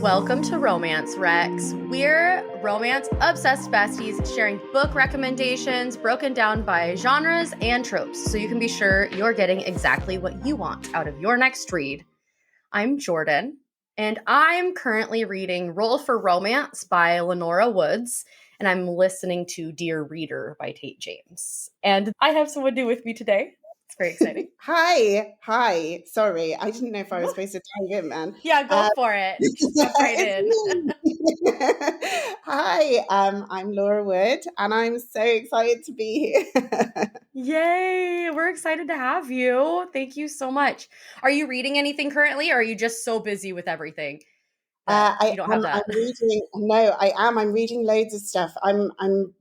Welcome to Romance Rex. We're romance-obsessed besties sharing book recommendations broken down by genres and tropes so you can be sure you're getting exactly what you want out of your next read. I'm Jordan, and I'm currently reading Roll for Romance by Lenora Woods, and I'm listening to Dear Reader by Tate James. And I have someone new with me today. It's very exciting. Hi. Sorry, I didn't know if I was supposed to dive in, man. Yeah, go for it. Just jump right in. Hi, I'm Laura Wood, and I'm so excited to be here. Yay! We're excited to have you. Thank you so much. Are you reading anything currently, or are you just so busy with everything that you don't have that? I'm reading. No, I am. I'm reading loads of stuff. I'm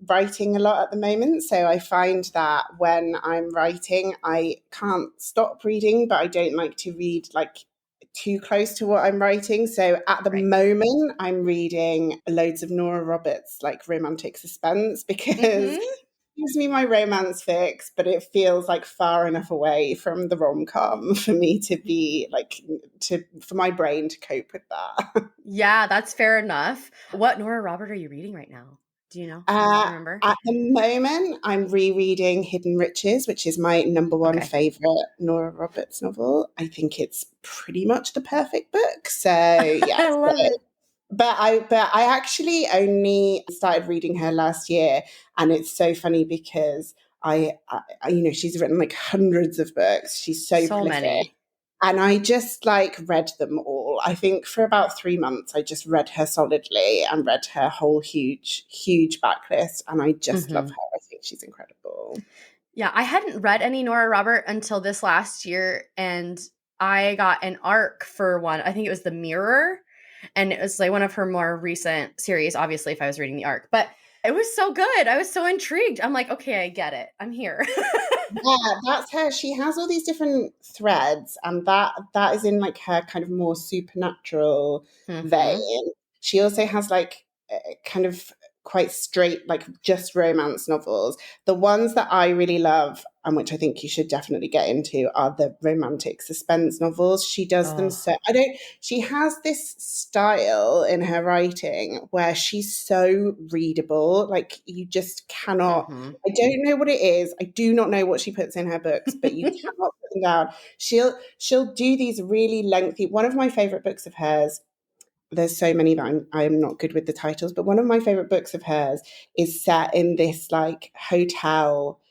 writing a lot at the moment, so I find that when I'm writing, I can't stop reading, but I don't like to read like too close to what I'm writing. So at the moment, I'm reading loads of Nora Roberts, like romantic suspense, because gives me my romance fix, but it feels like far enough away from the rom-com for me to be like for my brain to cope with that. Yeah, that's fair enough. What Nora Robert are you reading right now? Do you know? Do you remember? At the moment, I'm rereading Hidden Riches, which is my number one favorite Nora Roberts novel. I think it's pretty much the perfect book. So yeah, I love it. But I actually only started reading her last year, and it's so funny because I she's written like hundreds of books. She's so prolific. Many. And I just like read them all. I think for about 3 months, I just read her solidly and read her whole huge backlist. And I just love her. I think she's incredible. Yeah, I hadn't read any Nora Robert until this last year, and I got an arc for one. I think it was The Mirror. And it was like one of her more recent series, obviously, if I was reading the arc. But it was so good. I was so intrigued. I'm like, okay, I get it. I'm here. Yeah, that's her. She has all these different threads, and that is in like her kind of more supernatural vein. She also has like kind of quite straight, like just romance novels. The ones that I really love, and which I think you should definitely get into, are the romantic suspense novels. She does them so she has this style in her writing where she's so readable. Like you just cannot, I don't know what it is. I do not know what she puts in her books, but you cannot put them down. She'll do these really lengthy, one of my favorite books of hers, there's so many that I'm not good with the titles, but one of my favorite books of hers is set in this like hotel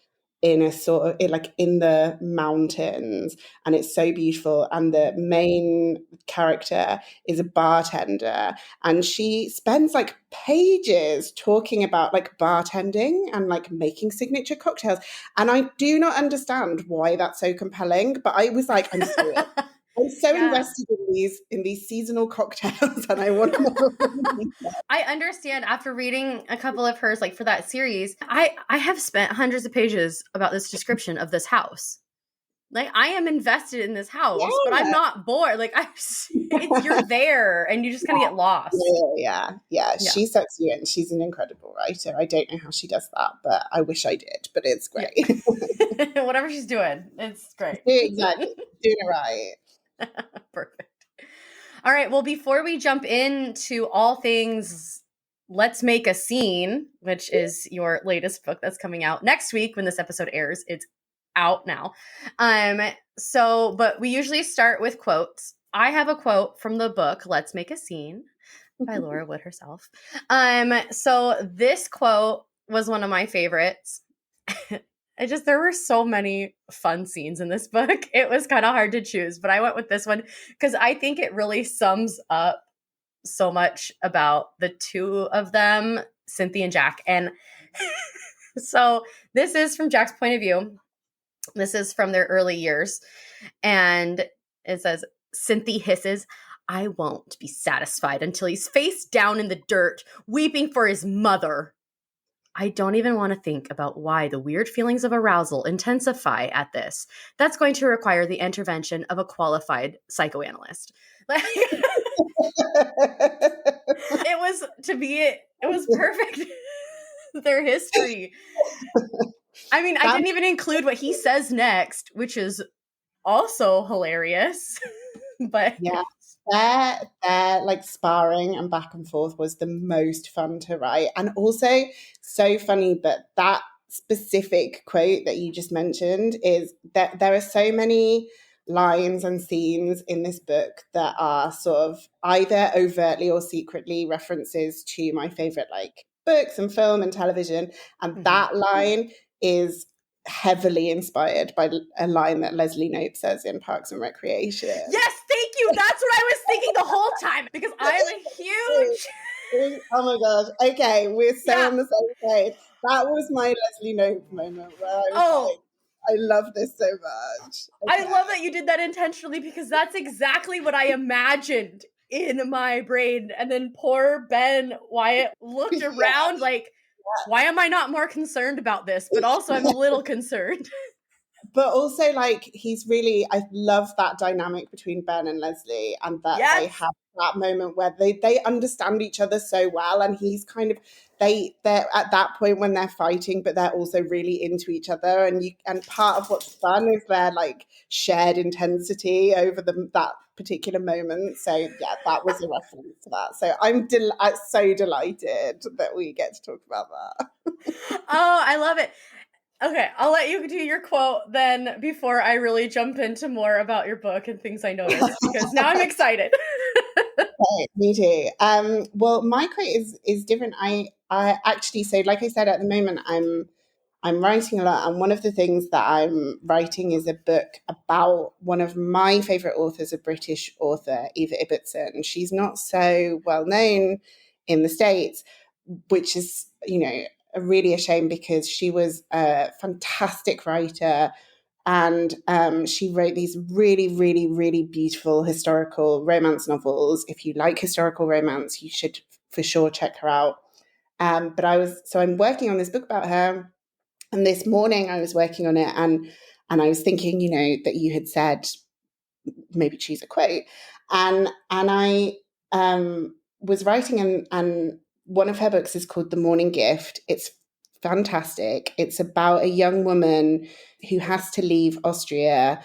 in a sort of like in the mountains, and it's so beautiful. And the main character is a bartender, and she spends like pages talking about like bartending and like making signature cocktails. And I do not understand why that's so compelling, but I was like, I'm so invested in these seasonal cocktails, and I want to know. I understand after reading a couple of hers, like for that series, I have spent hundreds of pages about this description of this house. Like I am invested in this house, but I'm not bored. Like you're there, and you just kind of get lost. Yeah. She sucks you in. She's an incredible writer. I don't know how she does that, but I wish I did. But it's great. Yeah. Whatever she's doing, it's great. Exactly, doing it right. Perfect. All right. Well, before we jump into all things Let's Make a Scene, which is your latest book that's coming out next week when this episode airs. It's out now. But we usually start with quotes. I have a quote from the book Let's Make a Scene by Laura Wood herself. So this quote was one of my favorites. There were so many fun scenes in this book. It was kind of hard to choose, but I went with this one because I think it really sums up so much about the two of them, Cynthia and Jack. And so this is from Jack's point of view. This is from their early years. And it says, Cynthia hisses, "I won't be satisfied until he's face down in the dirt, weeping for his mother. I don't even want to think about why the weird feelings of arousal intensify at this. That's going to require the intervention of a qualified psychoanalyst." It was perfect. Their history. I mean, I didn't even include what he says next, which is also hilarious. But Yeah, their like sparring and back and forth was the most fun to write, and also so funny that that specific quote that you just mentioned is that there are so many lines and scenes in this book that are sort of either overtly or secretly references to my favorite like books and film and television, and that line is heavily inspired by a line that Leslie Knope says in Parks and Recreation. yes, thank you. That's what I was thinking the whole time because I'm a huge. Oh my gosh. Okay, we're so Yeah. on the same page. That was my Leslie Knope moment where I was Oh, like, I love this so much. I Okay. love that you did that intentionally because that's exactly what I imagined in my brain. And then poor Ben Wyatt looked around like, why am I not more concerned about this? But also, I'm a little concerned. But also, like, he's really, I love that dynamic between Ben and Leslie, and that they Yes. have that moment where they understand each other so well, and he's kind of they're at that point when they're fighting, but they're also really into each other, and part of what's fun is their like shared intensity over that particular moment. So yeah, that was a reference to that. So I'm so delighted that we get to talk about that. Oh, I love it. Okay, I'll let you do your quote then before I really jump into more about your book and things I noticed because now I'm excited. Right, me too. Well, my quote is different. I actually, so like I said, at the moment I'm writing a lot, and one of the things that I'm writing is a book about one of my favorite authors, a British author, Eva Ibbotson. She's not so well known in the States, which is, really a shame because she was a fantastic writer, and she wrote these really, really, really beautiful historical romance novels. If you like historical romance, you should for sure check her out. But I'm working on this book about her, and this morning I was working on it, and I was thinking, that you had said maybe choose a quote, and I was writing, and one of her books is called The Morning Gift. It's fantastic. It's about a young woman who has to leave Austria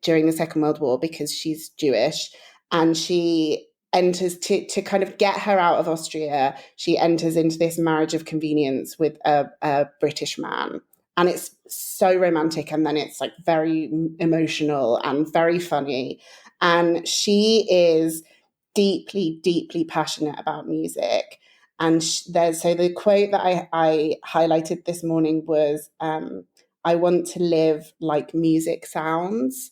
during the Second World War because she's Jewish, and she enters to kind of get her out of Austria. She enters into this marriage of convenience with a British man, and it's so romantic, and then it's like very emotional and very funny, and she is deeply, deeply passionate about music. And so the quote that I highlighted this morning was, I want to live like music sounds.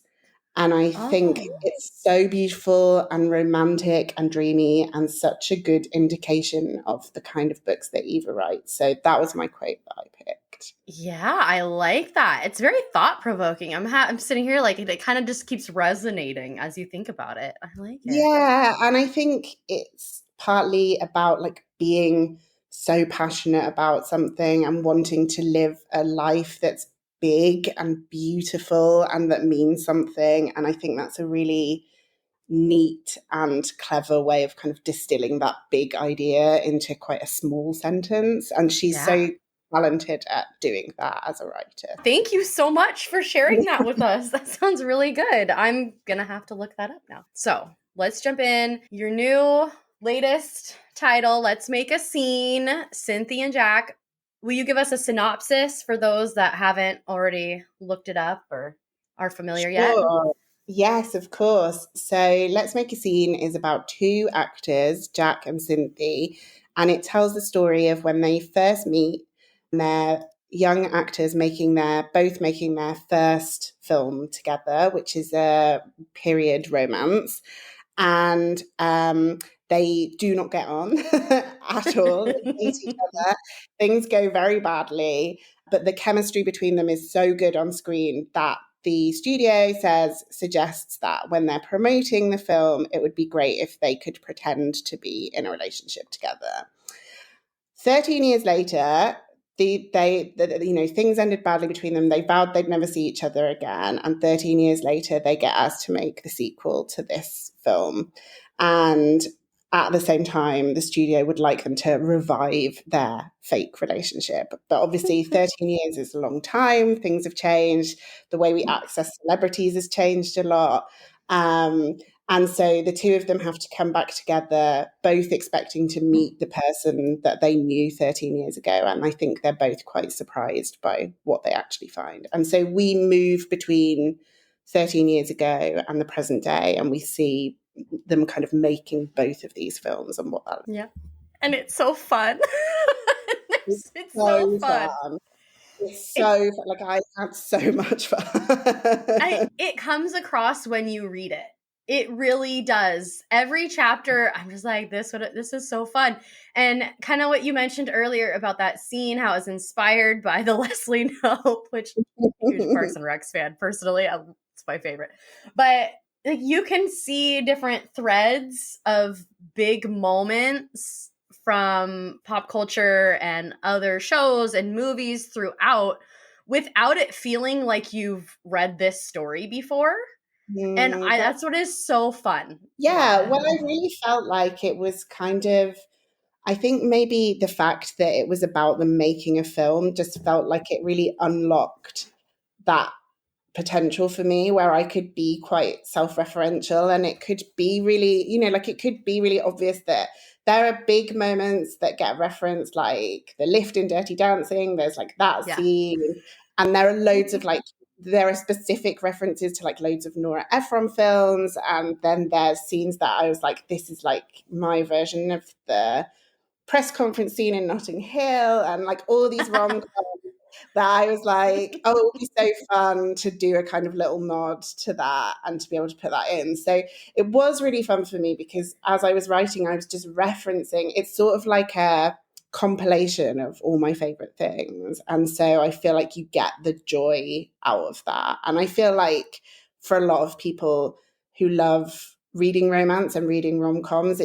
And I think Oh. it's so beautiful and romantic and dreamy, and such a good indication of the kind of books that Eva writes. So that was my quote that I picked. Yeah, I like that. It's very thought provoking. I'm sitting here like it kind of just keeps resonating as you think about it. I like it. Yeah, and I think it's partly about like being so passionate about something and wanting to live a life that's big and beautiful and that means something. And I think that's a really neat and clever way of kind of distilling that big idea into quite a small sentence. And she's Yeah. so talented at doing that as a writer. Thank you so much for sharing that with us. That sounds really good. I'm going to have to look that up now. So let's jump in. Your new latest title, Let's Make a Scene, Cynthia and Jack. Will you give us a synopsis for those that haven't already looked it up or are familiar yet? Sure. Yes, of course. So Let's Make a Scene is about two actors, Jack and Cynthia, and it tells the story of when they first meet, and they're young actors both making their first film together, which is a period romance. And they do not get on at all. They hate each other. Things go very badly, but the chemistry between them is so good on screen that the studio suggests that when they're promoting the film, it would be great if they could pretend to be in a relationship together. 13 years later, things ended badly between them. They vowed they'd never see each other again. And 13 years later, they get asked to make the sequel to this film. And at the same time, the studio would like them to revive their fake relationship. But obviously, 13 years is a long time. Things have changed. The way we access celebrities has changed a lot. And so the two of them have to come back together, both expecting to meet the person that they knew 13 years ago. And I think they're both quite surprised by what they actually find. And so we move between 13 years ago and the present day, and we see them kind of making both of these films and what that is. Yeah. And it's so fun. It's it's so so fun. fun. It's so fun. Like, I had so much fun. It comes across when you read it. It really does. Every chapter, I'm just like, this is so fun. And kind of what you mentioned earlier about that scene, how it was inspired by the Leslie Knope, which huge Parks and Recs fan. Personally, it's my favorite. But like, you can see different threads of big moments from pop culture and other shows and movies throughout without it feeling like you've read this story before. And that's what is so fun. Yeah, well, I really felt like it was kind of, I think maybe the fact that it was about them making a film just felt like it really unlocked that potential for me, where I could be quite self-referential, and it could be really, like, it could be really obvious that there are big moments that get referenced, like the lift in Dirty Dancing. There's like that scene, and there are loads of there are specific references to like loads of Nora Ephron films, and then there's scenes that I was like, this is like my version of the press conference scene in Notting Hill, and like all these rom-coms that I was like, oh, it would be so fun to do a kind of little nod to that and to be able to put that in. So it was really fun for me, because as I was writing, I was just referencing, it's sort of like a compilation of all my favorite things. And so I feel like you get the joy out of that. And I feel like for a lot of people who love reading romance and reading rom-coms,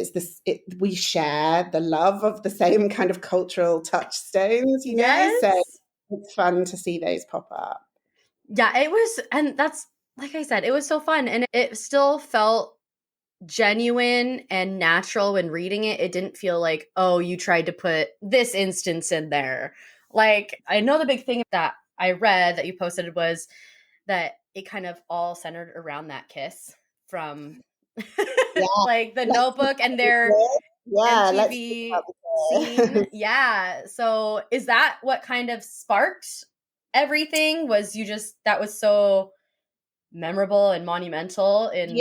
we share the love of the same kind of cultural touchstones, Yes. So it's fun to see those pop up. Yeah, it was, and that's, like I said, it was so fun, and it still felt genuine and natural when reading it. It didn't feel like, oh, you tried to put this instance in there. Like, I know the big thing that I read that you posted was that it kind of all centered around that kiss from like the Notebook and their MTV scene. Yeah. So is that what kind of sparked everything? Was you just, that was so memorable and monumental in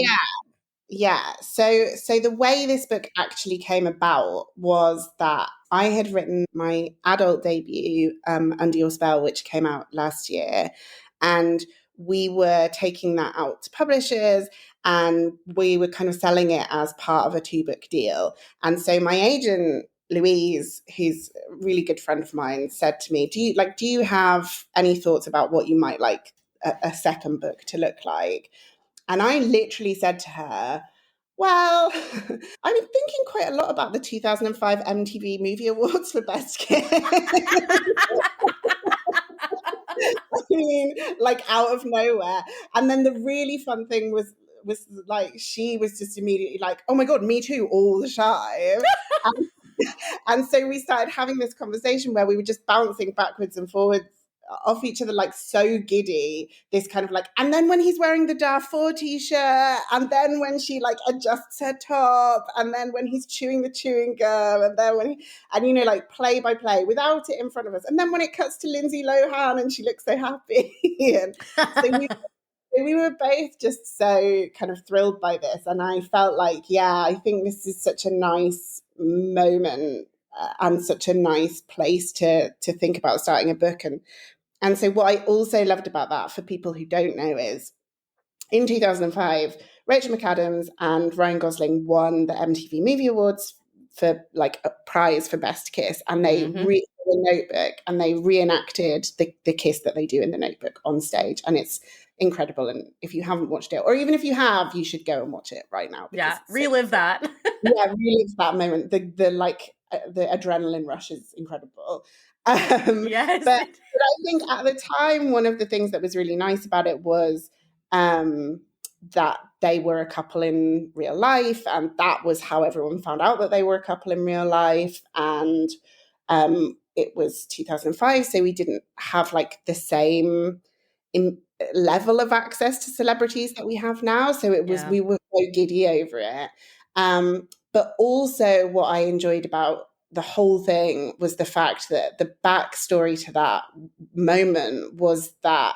Yeah. So the way this book actually came about was that I had written my adult debut, Under Your Spell, which came out last year. And we were taking that out to publishers, and we were kind of selling it as part of a 2-book deal. And so my agent, Louise, who's a really good friend of mine, said to me, do you have any thoughts about what you might like a second book to look like? And I literally said to her, well, I've been thinking quite a lot about the 2005 MTV Movie Awards for Best Kiss. I mean, like, out of nowhere. And then the really fun thing was like, she was just immediately like, oh my God, me too, all the time. And so we started having this conversation where we were just bouncing backwards and forwards off each other, like so giddy, this kind of like, and then when he's wearing the Darfur t-shirt, and then when she like adjusts her top, and then when he's chewing the chewing gum, and then and like play by play without it in front of us, and then when it cuts to Lindsay Lohan and she looks so happy. And so we were both just so kind of thrilled by this, and I felt like, yeah, I think this is such a nice moment and such a nice place to think about starting a book. And so what I also loved about that, for people who don't know, is in 2005, Rachel McAdams and Ryan Gosling won the MTV Movie Awards for like a prize for Best Kiss, and they read the Notebook, and they reenacted the kiss that they do in the Notebook on stage, and it's incredible. And if you haven't watched it, or even if you have, you should go and watch it right now. Yeah, relive that. Yeah, relive that moment. The adrenaline rush is incredible. Yes. But I think at the time, one of the things that was really nice about it was that they were a couple in real life, and that was how everyone found out that they were a couple in real life. And it was 2005, so we didn't have like the same level of access to celebrities that we have now. So we were so giddy over it. But also what I enjoyed about the whole thing was the fact that the backstory to that moment was that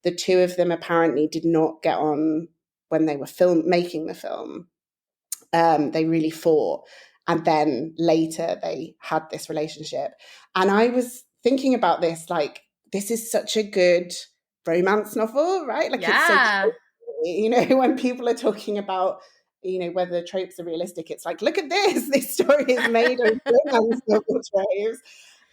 the two of them apparently did not get on when they were making the film. They really fought. And then later they had this relationship. And I was thinking about this, like, this is such a good romance novel, right? Like, it's so, you know, when people are talking about, you know, whether tropes are realistic, it's like, look at this story is made of romance novel tropes.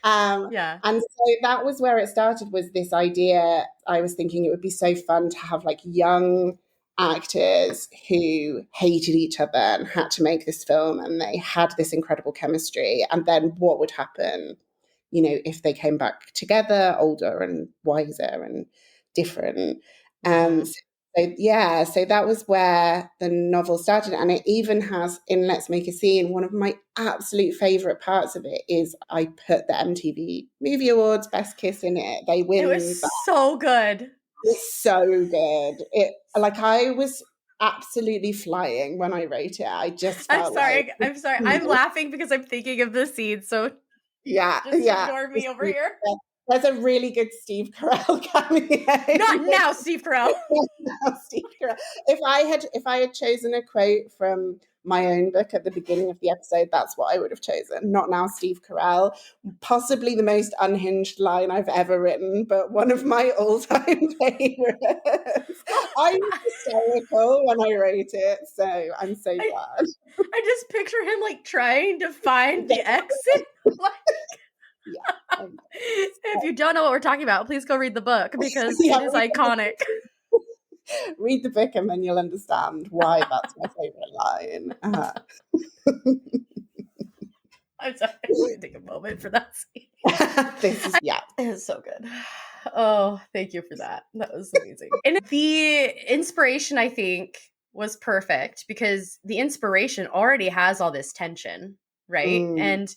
And so that was where it started, was this idea. I was thinking it would be so fun to have like young actors who hated each other and had to make this film, and they had this incredible chemistry. And then what would happen, you know, if they came back together, older and wiser and different. So that was where the novel started. And it even has, in Let's Make a Scene, one of my absolute favorite parts of it is I put the MTV Movie Awards Best Kiss in it. They win. It was so good. It's so good. I was absolutely flying when I wrote it. I just felt I'm sorry. I'm laughing because I'm thinking of the scene. So just ignore me over here. There's a really good Steve Carell cameo. Not now, Steve Carell. Steve Carell. If I had chosen a quote from my own book at the beginning of the episode, that's what I would have chosen. Not now, Steve Carell. Possibly the most unhinged line I've ever written, but one of my all-time favorites. I was hysterical when I wrote it, so I'm so glad. I just picture him like trying to find the exit. If you don't know what we're talking about, please go read the book because it is iconic. Read the book and then you'll understand why that's my favorite line. I'm sorry, I'm going to take a moment for that scene. It is so good. Oh, thank you for that. That was amazing. And the inspiration, I think, was perfect because the inspiration already has all this tension, right? And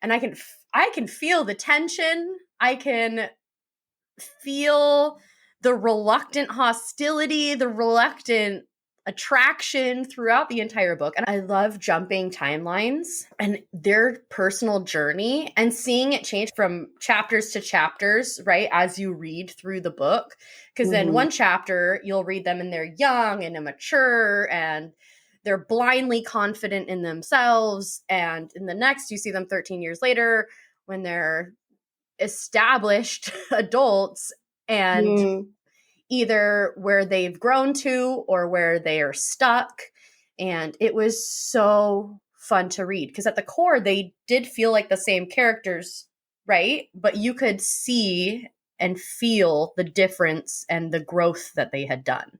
I can feel the tension. I can feel the reluctant hostility, the reluctant attraction throughout the entire book. And I love jumping timelines and their personal journey and seeing it change from chapters to chapters, right, as you read through the book. Because then one chapter, you'll read them and they're young and immature and they're blindly confident in themselves. And in the next, you see them 13 years later when they're established adults and either where they've grown to or where they are stuck. And it was so fun to read because at the core, they did feel like the same characters, right? But you could see and feel the difference and the growth that they had done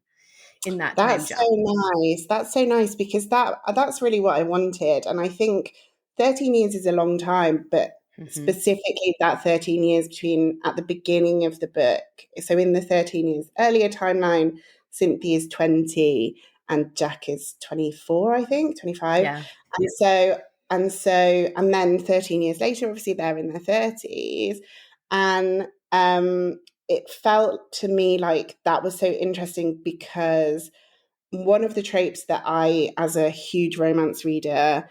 in that time jump. So nice. That's so nice because that's really what I wanted. And I think 13 years is a long time, but specifically that 13 years between at the beginning of the book. So in the 13 years earlier timeline, Cynthia's 20 and Jack is 24, I think, 25. Yeah. And then 13 years later, obviously they're in their 30s. And it felt to me like that was so interesting because one of the tropes that I, as a huge romance reader,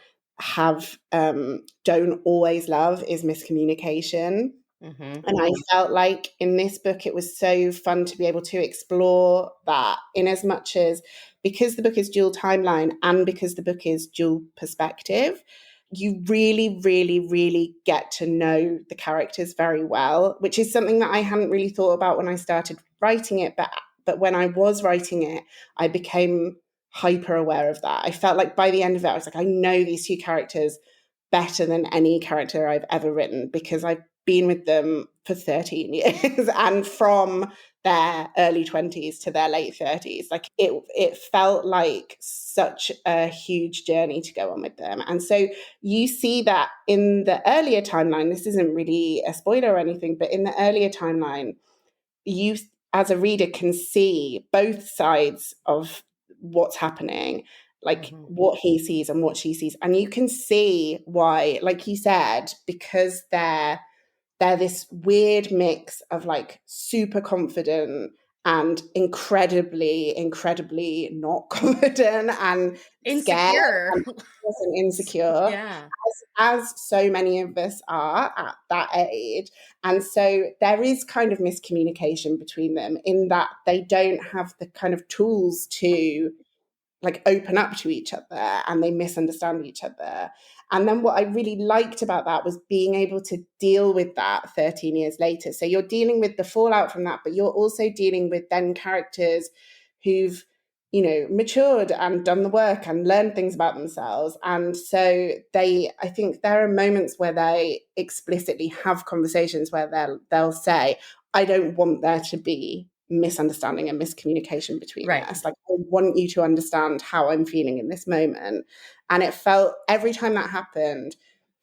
don't always love is miscommunication. And I felt like in this book it was so fun to be able to explore that, in as much as, because the book is dual timeline and because the book is dual perspective, you really, really, really get to know the characters very well, which is something that I hadn't really thought about when I started writing it. But when I was writing it, I became hyper aware of that. I felt like by the end of it, I was like, I know these two characters better than any character I've ever written because I've been with them for 13 years and from their early 20s to their late 30s. Like it felt like such a huge journey to go on with them. And so you see that in the earlier timeline, this isn't really a spoiler or anything, but in the earlier timeline, you as a reader can see both sides of what's happening, like what he sees and what she sees. And you can see why, like you said, because they're this weird mix of like super confident and incredibly not confident and scared Insecure. and insecure, Yeah. as so many of us are at that age. And so there is kind of miscommunication between them in that they don't have the kind of tools to like open up to each other, and they misunderstand each other. And then what I really liked about that was being able to deal with that 13 years later. So you're dealing with the fallout from that, but you're also dealing with then characters who've, you know, matured and done the work and learned things about themselves. And so I think there are moments where they explicitly have conversations where they'll say, I don't want there to be misunderstanding and miscommunication between Right. us. Like, I want you to understand how I'm feeling in this moment. And it felt, every time that happened,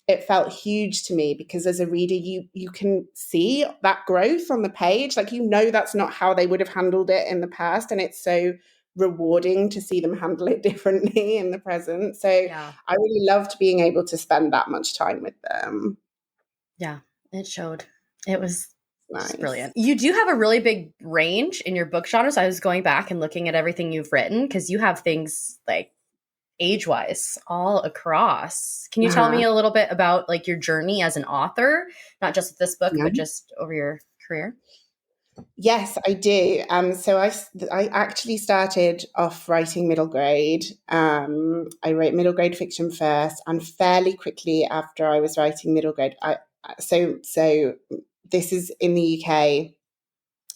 it felt huge to me, because as a reader, you can see that growth on the page. Like, you know, that's not how they would have handled it in the past. And it's so rewarding to see them handle it differently in the present. So Yeah. I really loved being able to spend that much time with them. Yeah. It showed. It was just Nice. brilliant. You do have a really big range in your book genres. I was going back and looking at everything you've written, because you have things like age-wise all across. Can you tell Uh-huh. me a little bit about like your journey as an author, not just with this book, Yeah. but just over your career? Yes, I do. So I actually started off writing middle grade. I wrote middle grade fiction first, and fairly quickly after I was writing middle grade, so this is in the UK.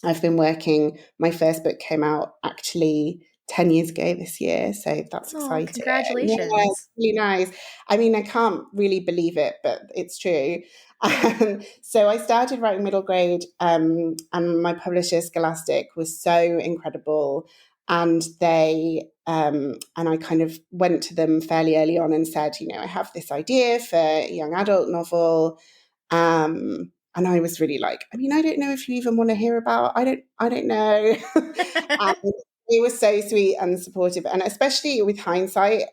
I've been working. My first book came out actually 10 years ago this year, so that's Oh, exciting. Yeah, congratulations. really nice. I mean, I can't really believe it, but it's true. So I started writing middle grade, and my publisher Scholastic was so incredible, and and I kind of went to them fairly early on and said, you know, I have this idea for a young adult novel. And I was really like, I mean, I don't know if you even want to hear about, I don't know. And he was so sweet and supportive. And especially with hindsight,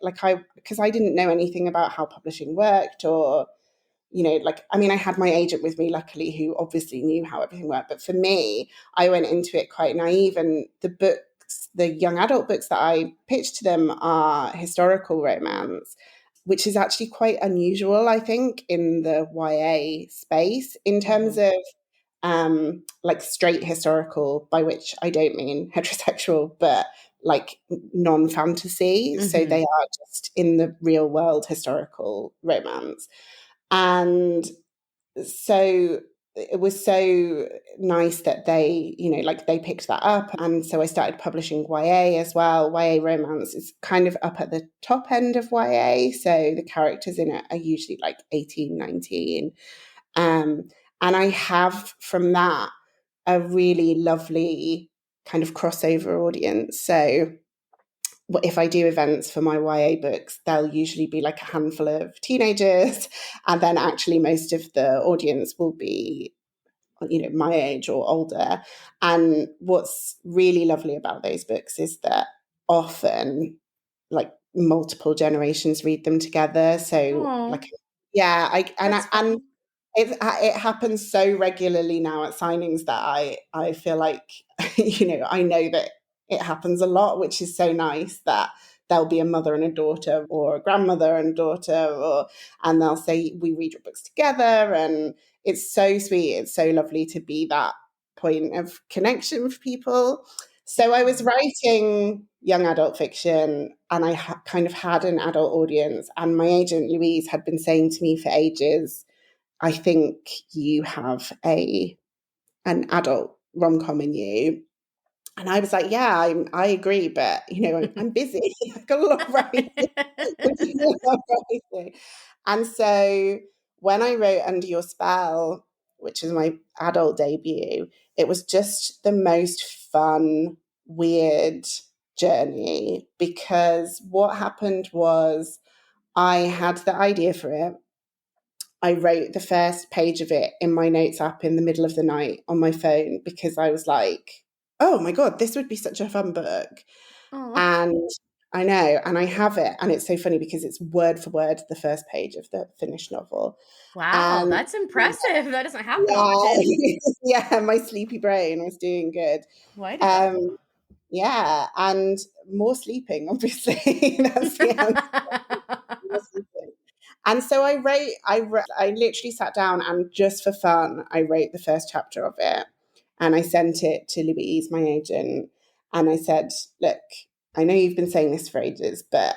because I didn't know anything about how publishing worked, or, you know, like, I mean, I had my agent with me, luckily, who obviously knew how everything worked. But for me, I went into it quite naive. And the young adult books that I pitched to them are historical romance, which is actually quite unusual, I think, in the YA space in terms Mhm. of like straight historical, by which I don't mean heterosexual, but like non-fantasy. So they Mhm. are just in the real world historical romance. And so it was so nice that they, you know, like they picked that up. And so I started publishing YA as well. YA romance is kind of up at the top end of YA. So the characters in it are usually like 18, 19. Um, and I have from that a really lovely kind of crossover audience. So if I do events for my YA books, they'll usually be like a handful of teenagers, and then actually most of the audience will be, you know, my age or older. And what's really lovely about those books is that often, like, multiple generations read them together. So, Oh, like, yeah, that's and fun. it happens so regularly now at signings that I feel like you know, I know that it happens a lot, which is so nice that there'll be a mother and a daughter, or a grandmother and daughter, and they'll say we read your books together, and it's so sweet. It's so lovely to be that point of connection with people. So I was writing young adult fiction, and I kind of had an adult audience, and my agent Louise had been saying to me for ages, I think you have an adult rom-com in you. And I was like, yeah, I agree, but you know, I'm busy. I've got a lot of writing. And so when I wrote Under Your Spell, which is my adult debut, it was just the most fun, weird journey, because what happened was I had the idea for it. I wrote the first page of it in my notes app in the middle of the night on my phone, because I was like, oh my God, this would be such a fun book. Oh. And I know, and I have it, and it's so funny because it's word for word the first page of the finished novel. Wow, And that's impressive. That doesn't happen yeah, often. yeah, my sleepy brain was doing good. Way to go. Um, yeah, and more sleeping, obviously. That's the answer. More sleeping. And so I literally sat down and just for fun, I wrote the first chapter of it and I sent it to Louise, my agent. And I said, look, I know you've been saying this for ages, but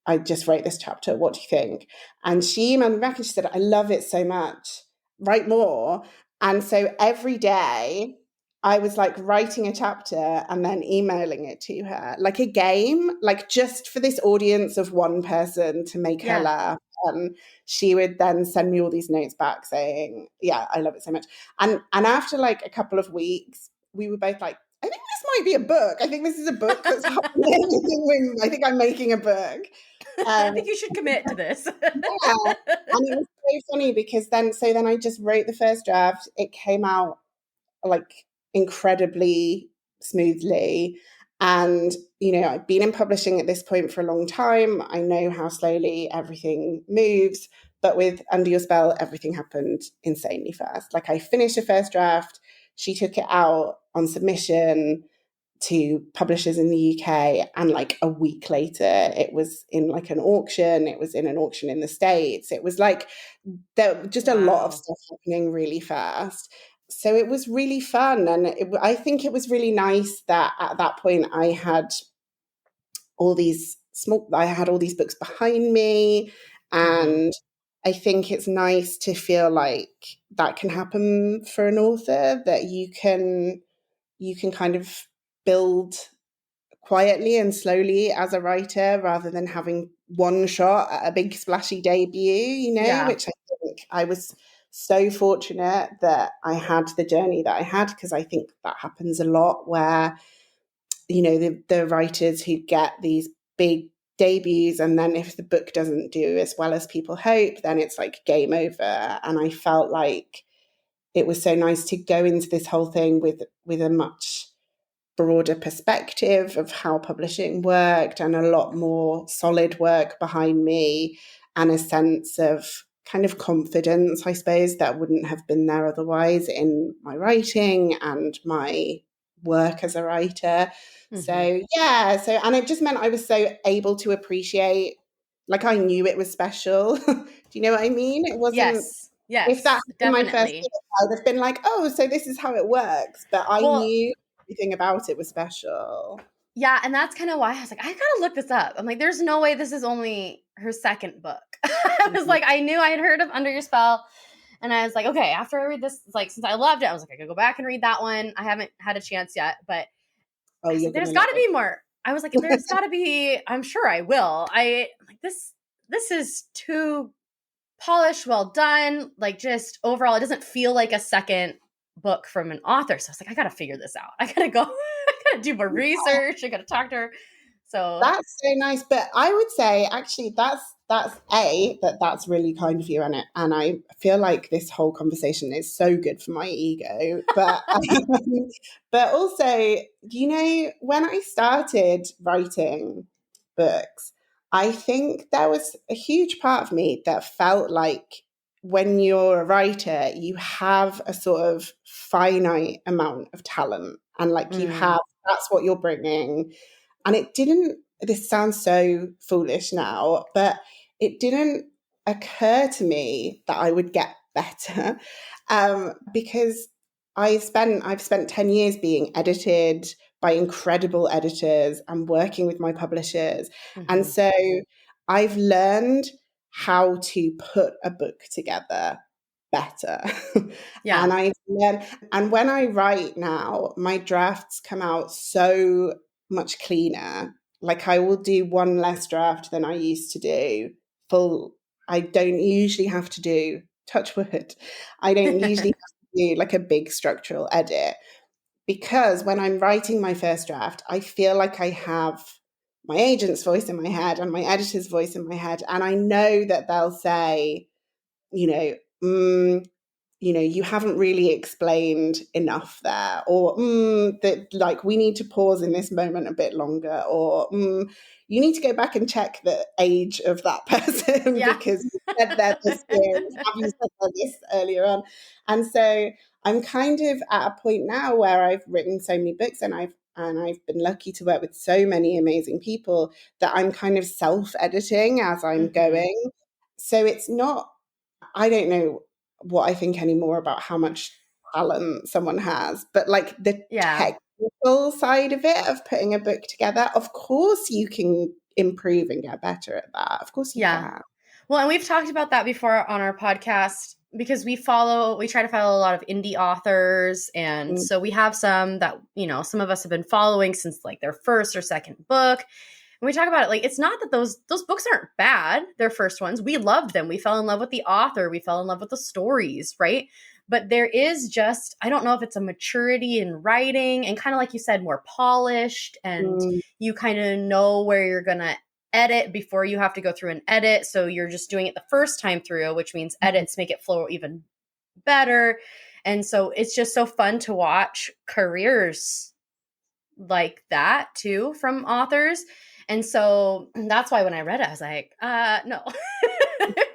I just wrote this chapter. What do you think? And she emailed me back and she said, I love it so much. Write more. And so every day I was like writing a chapter and then emailing it to her, like a game, like just for this audience of one person to make her Yeah. laugh. And she would then send me all these notes back saying, yeah, I love it so much. And after like a couple of weeks, we were both like, I think this might be a book. I think this is a book that's happening. I think I'm making a book. I Um, think you should commit to this. yeah. And it was so funny because then I just wrote the first draft. It came out like incredibly smoothly. And, you know, I've been in publishing at this point for a long time. I know how slowly everything moves. But with Under Your Spell, everything happened insanely fast. Like I finished the first draft, she took it out on submission to publishers in the UK, and like a week later it was in like an auction, it was in an auction in the States. It was like there just a lot of Wow. stuff happening really fast. So it was really fun, and I think it was really nice that at that point I had all these books behind me, Mm-hmm. and I think it's nice to feel like that can happen for an author, that you can kind of build quietly and slowly as a writer rather than having one shot at a big splashy debut, Yeah. which I think I was so fortunate that I had the journey that I had, because I think that happens a lot where, the writers who get these big debuts, and then if the book doesn't do as well as people hope, then it's like game over. And I felt like it was so nice to go into this whole thing with a much broader perspective of how publishing worked, and a lot more solid work behind me, and a sense of kind of confidence, I suppose, that wouldn't have been there otherwise in my writing and my work as a writer. Mm-hmm. So yeah, and it just meant I was so able to appreciate, like I knew it was special. Do you know what I mean? It wasn't, Yes. if that Yes, had been my first definitely. book, I'd have been like, oh, so this is how it works. But I Well, knew everything about it was special. yeah, and that's kind of why I was like, I gotta look this up. I'm like, there's no way this is only her second book. I was Mhm. like, I knew I had heard of Under Your Spell, and I was like, okay, after I read this, like, since I loved it, I was like, I could go back and read that one. I haven't had a chance yet, but Oh, I was you're like, there's gonna got love to it. be more. I was like, there's got to be. I'm sure I will. I'm like this. This is too polished, well done. Like just overall, it doesn't feel like a second book from an author. So I was like, I got to figure this out. I got to go. I got to do more research. I got to talk to her. So That's so nice. But I would say actually that's really kind of you, and I feel like this whole conversation is so good for my ego. But but also, when I started writing books, I think there was a huge part of me that felt like when you're a writer, you have a sort of finite amount of talent, and like mm, that's what you're bringing. And it didn't, this sounds so foolish now, but it didn't occur to me that I would get better, because I've spent 10 years being edited by incredible editors and working with my publishers. And mm-hmm. so I've learned how to put a book together better. Yeah. And I've learned, and when I write now, my drafts come out so much cleaner. Like I will do one less draft than I used to do. Full. I don't usually have to do, touch wood. I don't usually have to do like a big structural edit, because when I'm writing my first draft, I feel like I have my agent's voice in my head and my editor's voice in my head, and I know that they'll say, you know, you haven't really explained enough there, or that like we need to pause in this moment a bit longer, or you need to go back and check the age of that person Yeah. because you said they're this year, have you said they're this earlier on? And so I'm kind of at a point now where I've written so many books, and I've been lucky to work with so many amazing people, that I'm kind of self-editing as I'm going. So it's not, I don't know what I think anymore about how much talent someone has, but like the Yeah. technical side of it, of putting a book together, of course you can improve and get better at that. Of course you Yeah. can. Well, and we've talked about that before on our podcast, because we try to follow a lot of indie authors. And Mm, so we have some that, some of us have been following since like their first or second book. And we talk about it, like, it's not that those books aren't bad, their first ones. We loved them. We fell in love with the author. We fell in love with the stories, right? But there is just, I don't know if it's a maturity in writing, and kind of like you said, more polished, and mm, you kind of know where you're going to edit before you have to go through and edit. So you're just doing it the first time through, which means edits make it flow even better. And so it's just so fun to watch careers like that too from authors. And so that's why when I read it, I was like, no,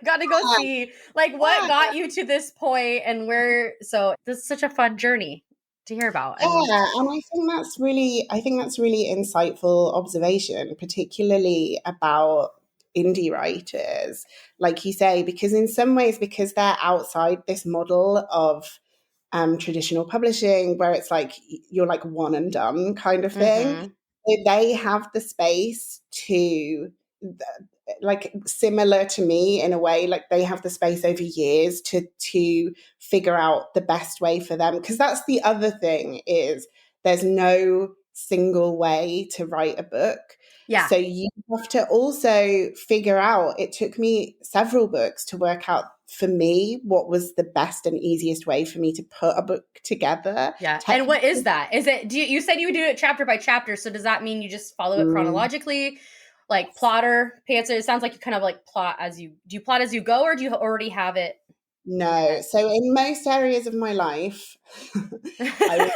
got to go see like what got you to this point and where. So this is such a fun journey to hear about. And yeah, and I think that's really insightful observation, particularly about indie writers, like you say, because in some ways, because they're outside this model of traditional publishing, where it's like you're like one and done kind of thing. mm-hmm. So they have the space to, like, similar to me in a way, like they have the space over years to figure out the best way for them, because that's the other thing, is there's no single way to write a book. Yeah. So you have to also figure out, it took me several books to work out for me what was the best and easiest way for me to put a book together. Yeah. And what is that? Is it, you said you would do it chapter by chapter. So does that mean you just follow it chronologically? Like plotter, pantser? It sounds like you kind of like do you plot as you go, or do you already have it? No. So in most areas of my life, I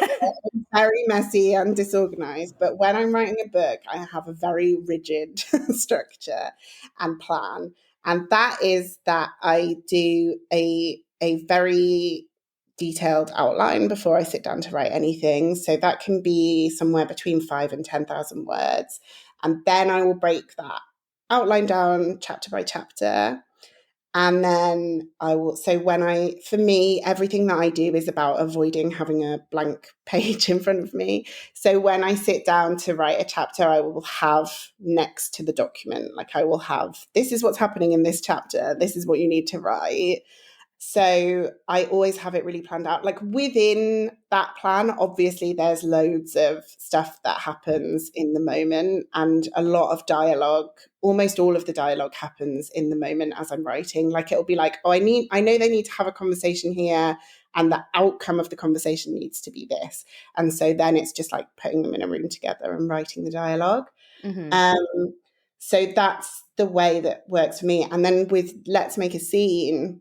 was very messy and disorganized. But when I'm writing a book, I have a very rigid structure and plan. And that is that I do a very detailed outline before I sit down to write anything. So that can be somewhere between 5 and 10,000 words. And then I will break that outline down chapter by chapter. And then for me, everything that I do is about avoiding having a blank page in front of me. So when I sit down to write a chapter, I will have next to the document, like I will have, this is what's happening in this chapter. This is what you need to write. So I always have it really planned out. Like within that plan, obviously there's loads of stuff that happens in the moment, and a lot of dialogue, almost all of the dialogue happens in the moment as I'm writing. Like it'll be like, oh, I know they need to have a conversation here, and the outcome of the conversation needs to be this. And so then it's just like putting them in a room together and writing the dialogue. Mm-hmm. So that's the way that works for me. And then with Let's Make a Scene,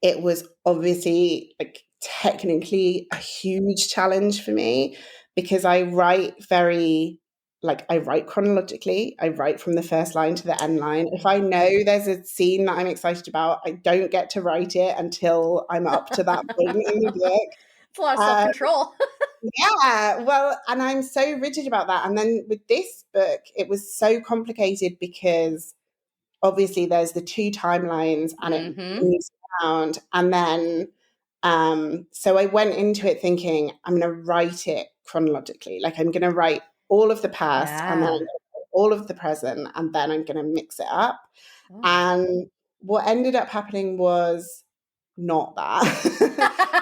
it was obviously like technically a huge challenge for me, because I write chronologically. I write from the first line to the end line. If I know there's a scene that I'm excited about, I don't get to write it until I'm up to that point in the book. It's a lot of self-control. Yeah, well, and I'm so rigid about that. And then with this book, it was so complicated because obviously there's the two timelines and it moves around. And then, so I went into it thinking, I'm going to write it chronologically. Like I'm going to write all of the past and then all of the present, and then I'm going to mix it up. Oh. And what ended up happening was not that.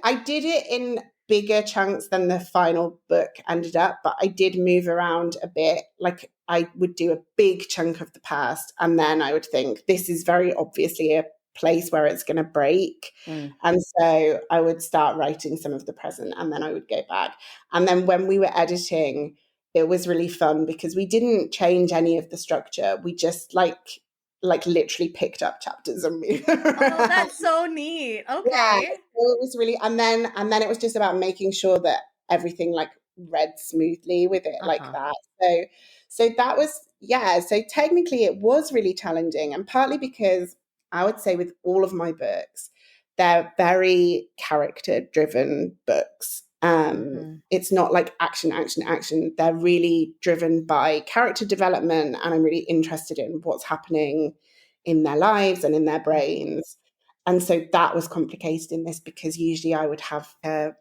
I did it in bigger chunks than the final book ended up, but I did move around a bit. Like I would do a big chunk of the past, and then I would think this is very obviously a place where it's going to break. And so I would start writing some of the present, and then I would go back. And then when we were editing, it was really fun because we didn't change any of the structure. We just like like literally picked up chapters and moved Oh, around. that's so neat. Yeah, Okay. so it was really, and then it was just about making sure that everything like read smoothly with it like Uh-huh. that. So that was, yeah. So technically, it was really challenging, and partly because I would say with all of my books, they're very character-driven books. It's not like action, action, action. They're really driven by character development, and I'm really interested in what's happening in their lives and in their brains. And so that was complicated in this because usually I would have a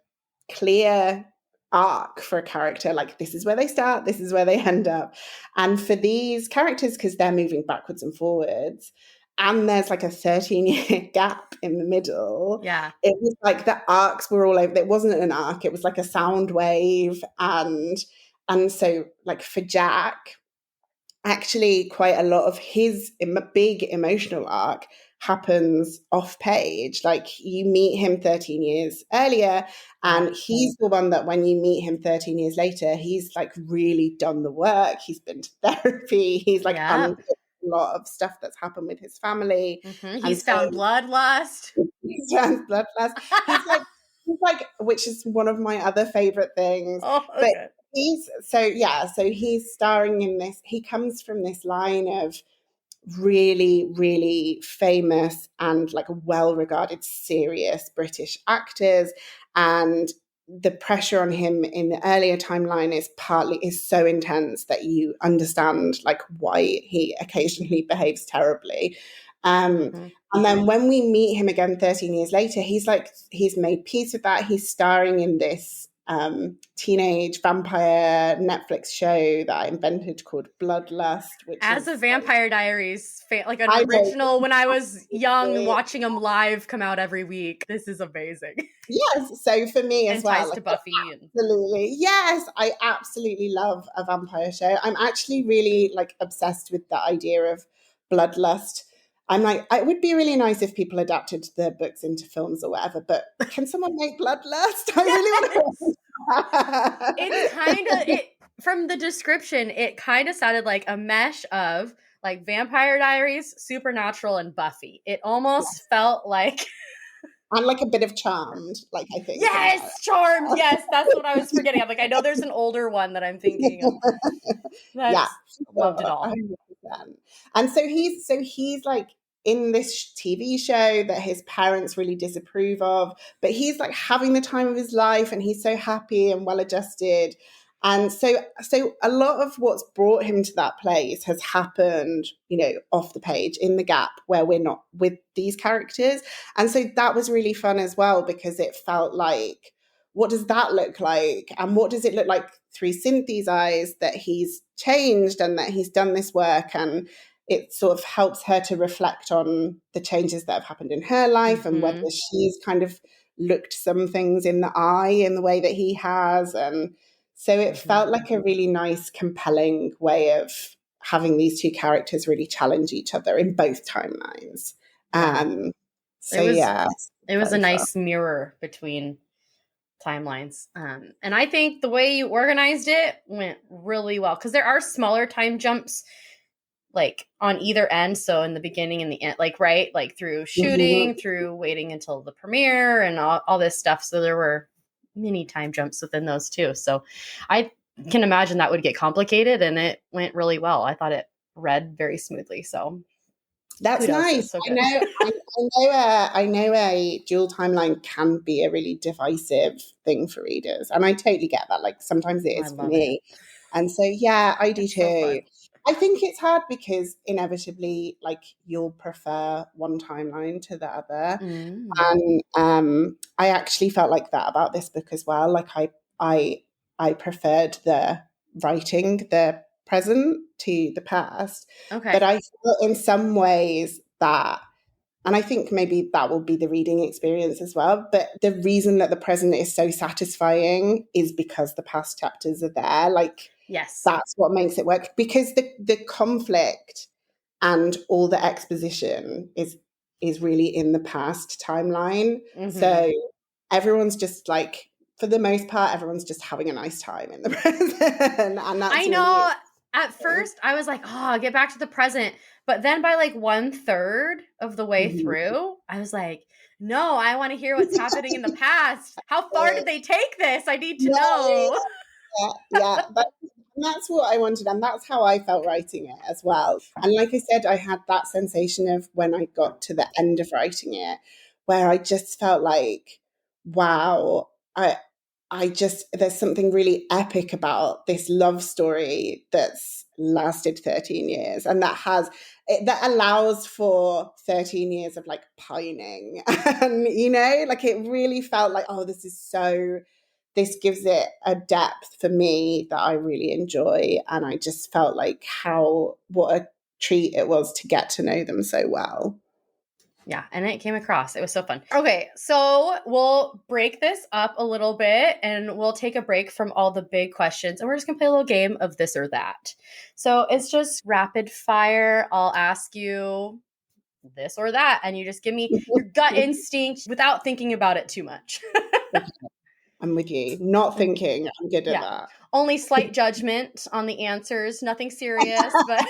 clear arc for a character, like this is where they start, this is where they end up. And for these characters, because they're moving backwards and forwards, and there's like a 13-year gap in the middle, Yeah. it was like the arcs were all over. It wasn't an arc, it was like a sound wave. And so like for Jack, actually quite a lot of his big emotional arc happens off page. Like you meet him 13 years earlier, and he's the one that when you meet him 13 years later, he's like really done the work. He's been to therapy. He's like Yeah. unpicked a lot of stuff that's happened with his family. And He's so found bloodlust. he turns bloodlust. He's like, which is one of my other favorite things. Oh, But okay. so he's starring in this. He comes from this line of really, really famous and like well-regarded, serious British actors, and the pressure on him in the earlier timeline is so intense that you understand like why he occasionally behaves terribly. And then when we meet him again 13 years later, he's made peace with that. He's starring in this teenage vampire Netflix show that I invented called Bloodlust, which As a is Vampire Diaries fan, like an I original, when I was young, know. watching them live come out every week. This is amazing. Yes, so for me as And well, ties to like Buffy. And absolutely, yes, I absolutely love a vampire show. I'm actually really like obsessed with the idea of bloodlust. I'm like, it would be really nice if people adapted the books into films or whatever, but can someone make bloodlust? I really want to. it's kind of it from the description. It kind of sounded like a mesh of like Vampire Diaries, Supernatural, and Buffy. It almost felt like And like a bit of Charmed, like I think. yes, Charmed. Yes, that's what I was forgetting. I'm like, I know there's an older one that I'm thinking of. Yeah, That's loved it all. 100%. And so he's like in this TV show that his parents really disapprove of, but he's like having the time of his life, and he's so happy and well adjusted. And so a lot of what's brought him to that place has happened, off the page in the gap where we're not with these characters. And so that was really fun as well, because it felt like, what does that look like? And what does it look like through Cynthia's eyes that he's changed and that he's done this work? And it sort of helps her to reflect on the changes that have happened in her life and whether she's kind of looked some things in the eye in the way that he has. And so it felt like a really nice, compelling way of having these two characters really challenge each other in both timelines. So it was a very fun. nice mirror between timelines. And I think the way you organized it went really well, because there are smaller time jumps like on either end. So in the beginning and the end, like, right, like through shooting, through waiting until the premiere and all this stuff. So there were mini time jumps within those too. So I can imagine that would get complicated, and it went really well. I thought it read very smoothly. So that's kudos, nice. so I know. I know a dual timeline can be a really divisive thing for readers, and I totally get that. Like sometimes it is for me, and so yeah, I do too. I think it's hard because inevitably, like you'll prefer one timeline to the other, and I actually felt like that about this book as well. Like I preferred the writing, the present to the past. Okay. But I feel in some ways that, and I think maybe that will be the reading experience as well, but the reason that the present is so satisfying is because the past chapters are there. Like, yes, that's what makes it work, because the conflict and all the exposition is really in the past timeline. So everyone's just like, for the most part, everyone's just having a nice time in the present. And that's I know. At first, I was like, "Oh, get back to the present." But then by like 1/3 of the way Mhm. through, I was like, "No, I want to hear what's happening in the past. How far did they take this? I need to Yeah, know." yeah. That's what I wanted, and that's how I felt writing it as well. And like I said, I had that sensation of when I got to the end of writing it, where I just felt like, wow, I just there's something really epic about this love story that's lasted 13 years, and that allows for 13 years of like pining. And like it really felt like, oh, this gives it a depth for me that I really enjoy. And I just felt like what a treat it was to get to know them so well. Yeah, and it came across. It was so fun. Okay, so we'll break this up a little bit and we'll take a break from all the big questions and we're just gonna play a little game of this or that. So it's just rapid fire. I'll ask you this or that, and you just give me your gut instinct without thinking about it too much. I'm with you. Not thinking. I'm good at Yeah. that. Only slight judgment on the answers, nothing serious, but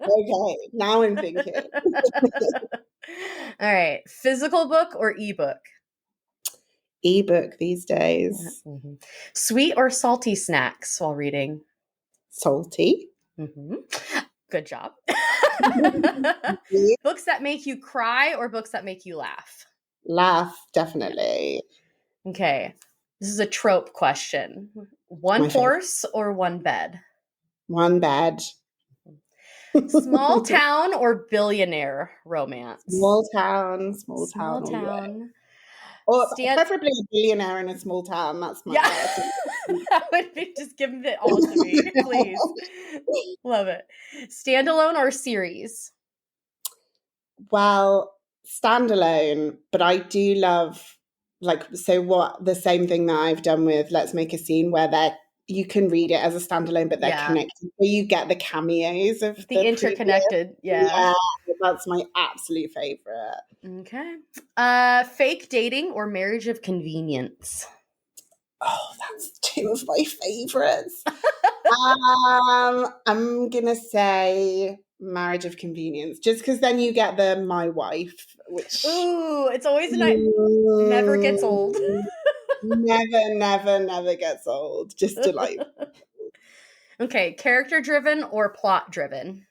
Okay, now I'm thinking. all right. Physical book or ebook? Ebook these days. Mm-hmm. Sweet or salty snacks while reading? Salty. Mm-hmm. Good job. Books that make you cry or books that make you laugh? Laugh, definitely. Okay. This is a trope question. One My favorite. horse or one bed? One bed. Small town or billionaire romance? Small Small town all the way. town. Or preferably a billionaire in a small town. That's my Yeah. person. That would be just give it all to me, please. Love it. Standalone or series? Well, standalone, but I do love the same thing that I've done with Let's Make a Scene, where you can read it as a standalone, but they're connected. So you get the cameos of the interconnected. Yeah, that's my absolute favorite. Okay. Fake dating or marriage of convenience? Oh, that's two of my favorites. I'm gonna say marriage of convenience, just because then you get the my wife, which it's always never gets old. never gets old. Just delightful. Okay, character driven or plot driven?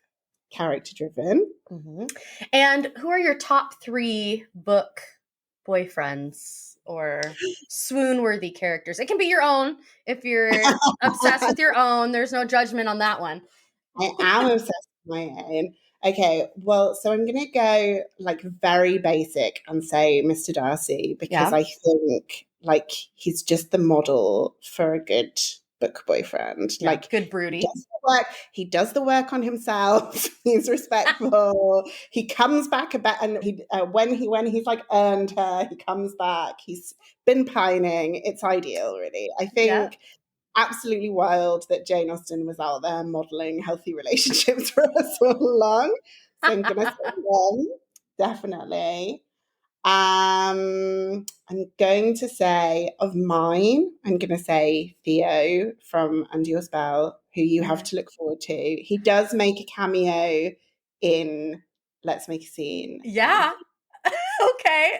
Character driven. Mm-hmm. And who are your top 3 book boyfriends or swoon worthy characters? It can be your own if you're obsessed with your own. There's no judgment on that one. I am obsessed with my own. Okay, well, so I'm going to go like very basic and say Mr. Darcy, because I think like he's just the model for a good book boyfriend. Yeah, like good broody. He does the work on himself. He's respectful. He comes back and when he's like earned her, he comes back. He's been pining. It's ideal, really. I think absolutely wild that Jane Austen was out there modeling healthy relationships for us all along. So I'm gonna say one, definitely. I'm going to say of mine, I'm going to say Theo from Under Your Spell, who you have to look forward to. He does make a cameo in Let's Make a Scene. Yeah. Okay.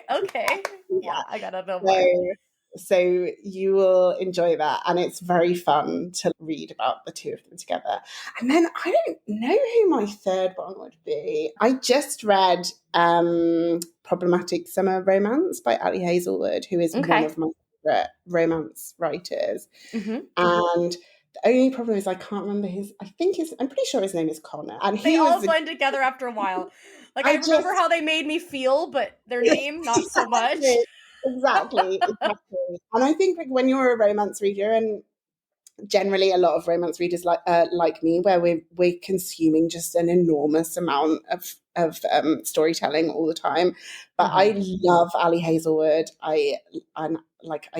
Yeah, I gotta know more. So you will enjoy that, and it's very fun to read about the two of them together. And then I don't know who my third one would be. I just read Problematic Summer Romance by Ali Hazelwood, who is one of my favorite romance writers. Mm-hmm. And the only problem is I can't remember I'm pretty sure his name is Connor. And they all blend together after a while. Like I remember how they made me feel, but their name not so much. Exactly. And I think like when you're a romance reader, and generally a lot of romance readers like me, where we're consuming just an enormous amount of storytelling all the time. But I love Ali Hazelwood. I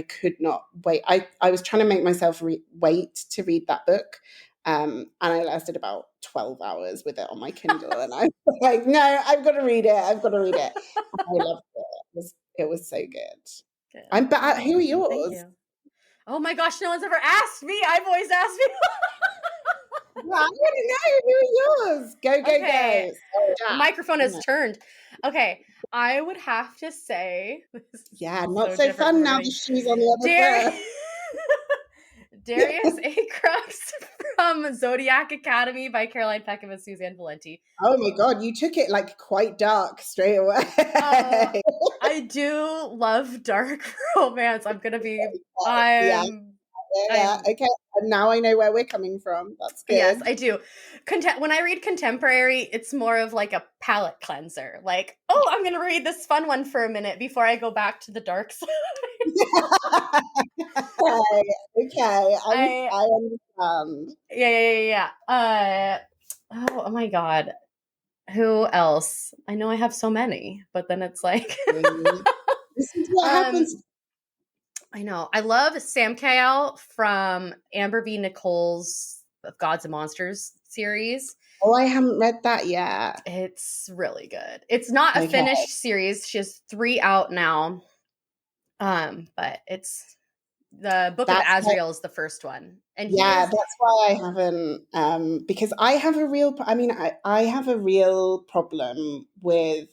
could not wait. I was trying to make myself wait to read that book. And I lasted about 12 hours with it on my Kindle, and I was like, no, I've got to read it. I loved it. It was so good. But who are yours? Thank you. Oh my gosh, no one's ever asked me. I've always asked people. Well, I want to know who are yours. Go, go, Okay. go. So, The yeah. microphone is turned. Okay. I would have to say, this is Yeah, not so so different from fun now everything. the shoe's on the other Darius, foot. Darius A. Crux from Zodiac Academy by Caroline Peckham and Suzanne Valenti. Oh my God, you took it like quite dark straight away. Oh, I do love dark romance. I'm gonna be. Yeah, I'm. yeah. I'm. Okay, and now I know where we're coming from. That's Yes, good. I do. When I read contemporary, it's more of like a palate cleanser. Like, oh, I'm gonna read this fun one for a minute before I go back to the dark side. Okay, I I understand. yeah. Oh my god. Who else? I know I have so many, but then it's like This is what um happens. I know. I love Sam Kyle from Amber V. Nichols' Gods and Monsters series. Oh, I haven't read that yet. It's really good. It's not a Okay. finished series. She has 3 out now. But it's the Book of That's Azrael is the first one. And he Yeah, is that's why I haven't because I have a real I mean I have a real problem with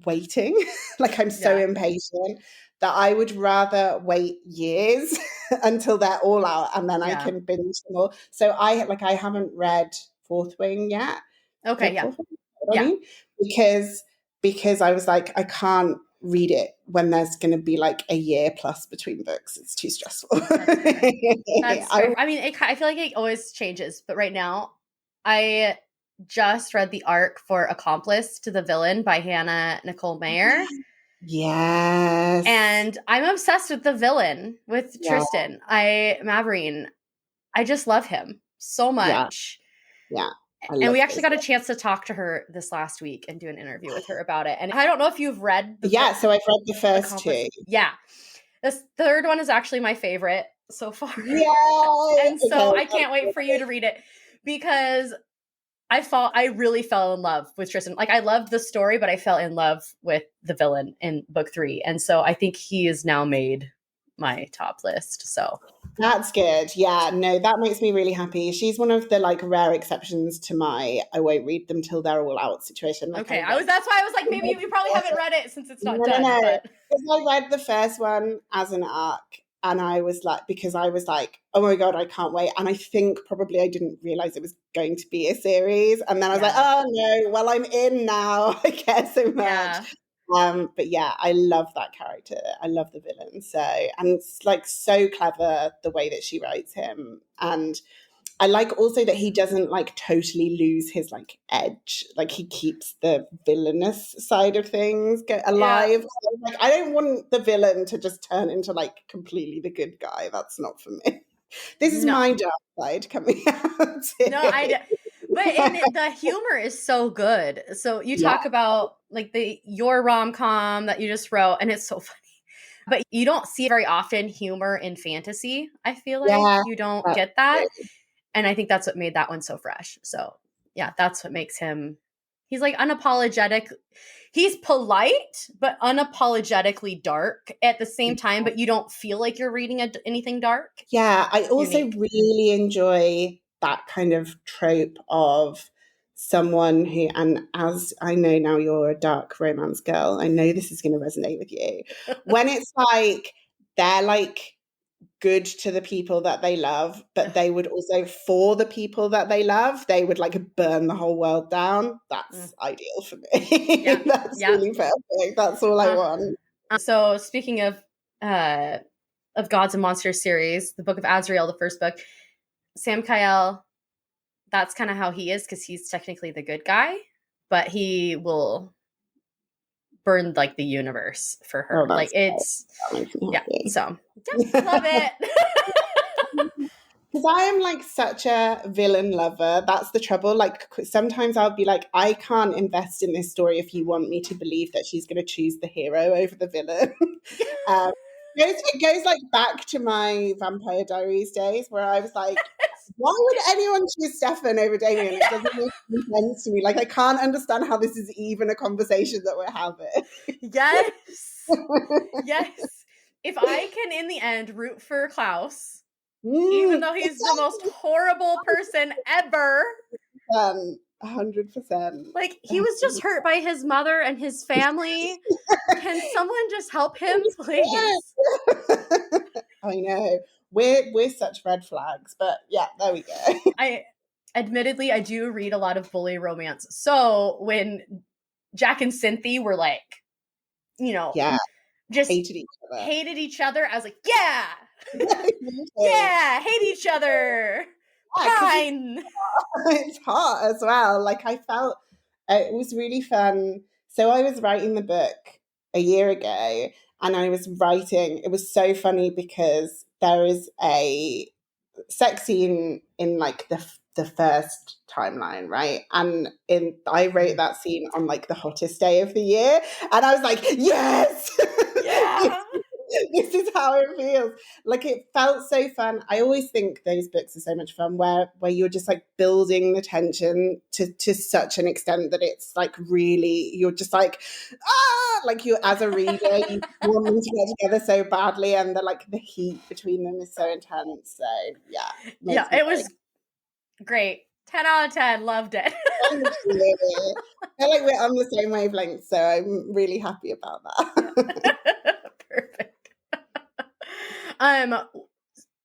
waiting. Like I'm so yeah. impatient that I would rather wait years until they're all out and then I Yeah. can binge them all. So I haven't read Fourth Wing yet. Is Okay, it yeah. Fourth Wing? What I Yeah. mean? Because I was like, I can't read it when there's going to be like a year plus between books. It's too stressful. That's fair. That's I, fair. I mean, I feel like it always changes, but right now, I just read the arc for Accomplice to the Villain by Hannah Nicole Mayer, yes. and I'm obsessed with the villain with Yeah. Tristan. Mavreen. I just love him so Yeah. much. Yeah. I And love we actually those got a books. chance to talk to her this last week and do an interview with her about it. And I don't know if you've read the Yeah, book so I've read the first Accomplice. two. Yeah. This third one is actually my favorite so far. Yay! And so Okay. I can't wait for you to read it because I really fell in love with Tristan. Like I loved the story, but I fell in love with the villain in book 3. And so I think he is now made my top list. So That's good. Yeah, no, that makes me really happy. She's one of the like rare exceptions to my I won't read them till they're all out situation. Like okay, that's why I was like, maybe you probably haven't read it since it's not No, no, done. no. But Because I read the first one as an arc, and I was like, because I was like, oh my God, I can't wait. And I think probably I didn't realize it was going to be a series. And then I was like, yeah. oh no, well, I'm in now. I care so much. Yeah. But yeah, I love that character. I love the villain. So, and it's like so clever the way that she writes him. And I like also that he doesn't like totally lose his like edge. Like he keeps the villainous side of things Yeah. alive. So, like I don't want the villain to just turn into like completely the good guy. That's not for me. This is No. my dark side coming out. No, but the humor is so good. So you Yeah. talk about like your rom-com that you just wrote, and it's so funny. But you don't see very often humor in fantasy. I feel like Yeah. you don't get that. And I think that's what made that one so fresh. So yeah, that's what makes him. He's like unapologetic. He's polite, but unapologetically dark at the same time. But you don't feel like you're reading anything dark. Yeah, I also Unique. really enjoy that kind of trope of someone who, and as I know now you're a dark romance girl, I know this is going to resonate with you. When it's like they're like good to the people that they love, but they would also, for the people that they love, they would like burn the whole world down. That's ideal for me. Yeah. That's really perfect. That's all I want. So speaking of Gods and Monsters series, the Book of Azrael, the first book, Sam Kyle, that's kind of how he is because he's technically the good guy, but he will burn like the universe for her. Oh, Like it's yeah. So yeah, love it. Because I am like such a villain lover. That's the trouble. Like sometimes I'll be like, I can't invest in this story if you want me to believe that she's going to choose the hero over the villain. It goes like back to my Vampire Diaries days where I was like, why would anyone choose Stefan over Damien? It doesn't make any sense to me. Like I can't understand how this is even a conversation that we're having. Yes. Yes. If I can in the end root for Klaus, even though he's the most horrible person ever. 100%. Like, he was just hurt by his mother and his family. Can someone just help him, please? I know. We're such red flags, but yeah, there we go. Admittedly, I do read a lot of bully romance. So when Jack and Cynthia were like, just hated each other, I was like, yeah, yeah, hate each other. Fine. It's hot as well. Like, I felt it was really fun. So I was writing the book a year ago, and I was writing. It was so funny because there is a sex scene in like the first timeline, right? And I wrote that scene on like the hottest day of the year, and I was like, yes, yeah. This is how it feels. Like, it felt so fun. I always think those books are so much fun where you're just like building the tension to such an extent that it's like really, you're just like, like, you as a reader, you want them to get together so badly, and the heat between them is so intense. So yeah, it was great. 10 out of 10, loved it. I feel like we're on the same wavelength, so I'm really happy about that. Perfect.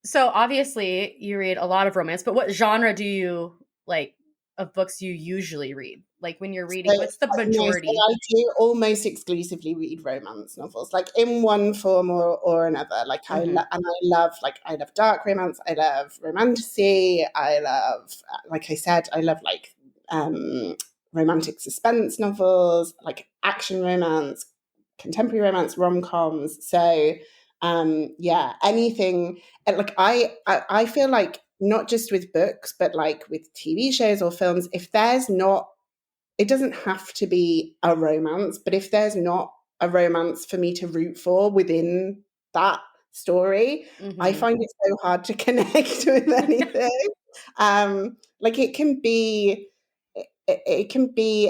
So obviously you read a lot of romance, but what genre do you like of books you usually read? Like, when you're reading, what's the majority? I do almost exclusively read romance novels, like in one form or another. Like, I love dark romance. I love romantasy. I love, like I said, I love like romantic suspense novels, like action romance, contemporary romance, rom-coms. So anything. Like, I feel like, not just with books, but like with TV shows or films, if there's not, it doesn't have to be a romance, but if there's not a romance for me to root for within that story, I find it so hard to connect with anything. Like, it can be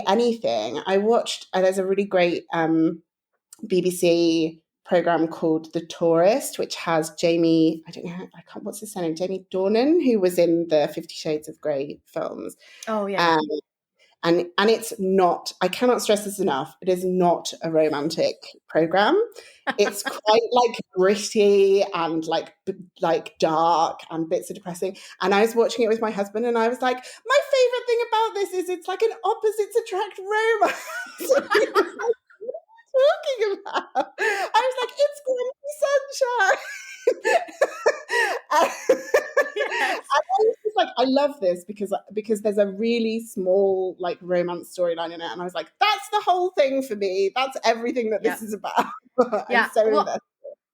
anything. I watched, there's a really great BBC program called The Tourist, which has Jamie, what's his name, Jamie Dornan, who was in the 50 Shades of Grey films. Oh yeah. And it's not, I cannot stress this enough, it is not a romantic program. It's quite like gritty and like dark, and bits are depressing. And I was watching it with my husband, and I was like, my favorite thing about this is it's like an opposites attract romance. Talking about, I was like, it's grumpy sunshine. Yes. I was just like, I love this because there's a really small like romance storyline in it, and I was like, that's the whole thing for me. That's everything that this is about. I'm so invested.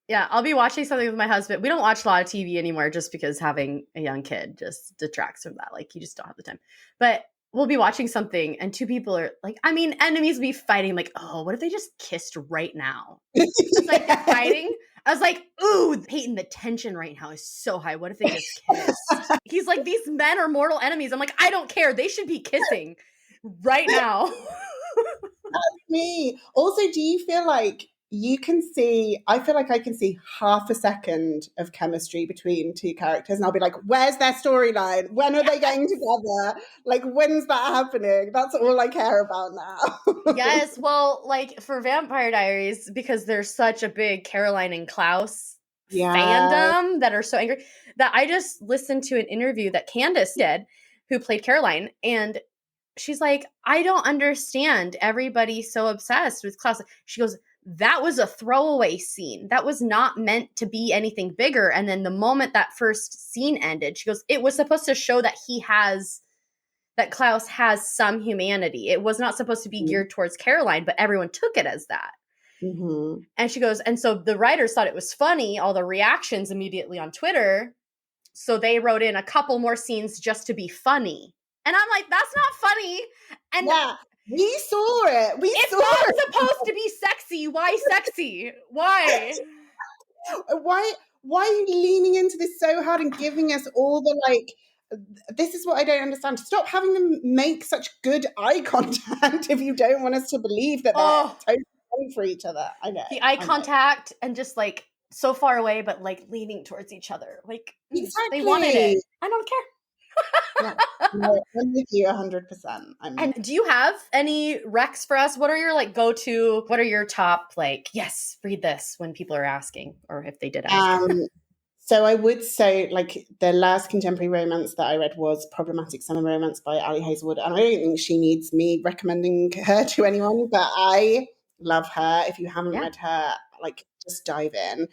Yeah, I'll be watching something with my husband. We don't watch a lot of TV anymore, just because having a young kid just detracts from that. Like, you just don't have the time. But we'll be watching something, and two people are like, enemies will be fighting. Like, oh, what if they just kissed right now? It's like they're fighting. I was like, ooh, Peyton, the tension right now is so high. What if they just kissed? He's like, these men are mortal enemies. I'm like, I don't care. They should be kissing right now. That's me. Also, do you feel like you can see, I feel like I can see half a second of chemistry between two characters, and I'll be like, where's their storyline? When are they getting together? Like, when's that happening? That's all I care about now. Yes, well, like for Vampire Diaries, because there's such a big Caroline and Klaus fandom that are so angry, that I just listened to an interview that Candace did, who played Caroline, and she's like, I don't understand. Everybody's so obsessed with Klaus. She goes, that was a throwaway scene. That was not meant to be anything bigger. And then the moment that first scene ended, she goes, it was supposed to show that that Klaus has some humanity. It was not supposed to be geared towards Caroline, but everyone took it as that. Mm-hmm. And she goes, and so the writers thought it was funny, all the reactions immediately on Twitter. So they wrote in a couple more scenes just to be funny. And I'm like, that's not funny. And we saw it. It's not supposed to be sexy. Why sexy? Why? Why are you leaning into this so hard and giving us all the like, this is what I don't understand. Stop having them make such good eye contact if you don't want us to believe that they're totally for each other. I know. The eye contact and just like so far away, but like leaning towards each other. Like they wanted it. Exactly. I don't care. Yeah. No, I'm with you 100%. And do you have any recs for us? What are your like go-to, what are your top like, yes, read this when people are asking, or if they did ask? So I would say like the last contemporary romance that I read was Problematic Summer Romance by Ali Hazelwood. And I don't think she needs me recommending her to anyone, but I love her. If you haven't Yeah. read her, like just dive in.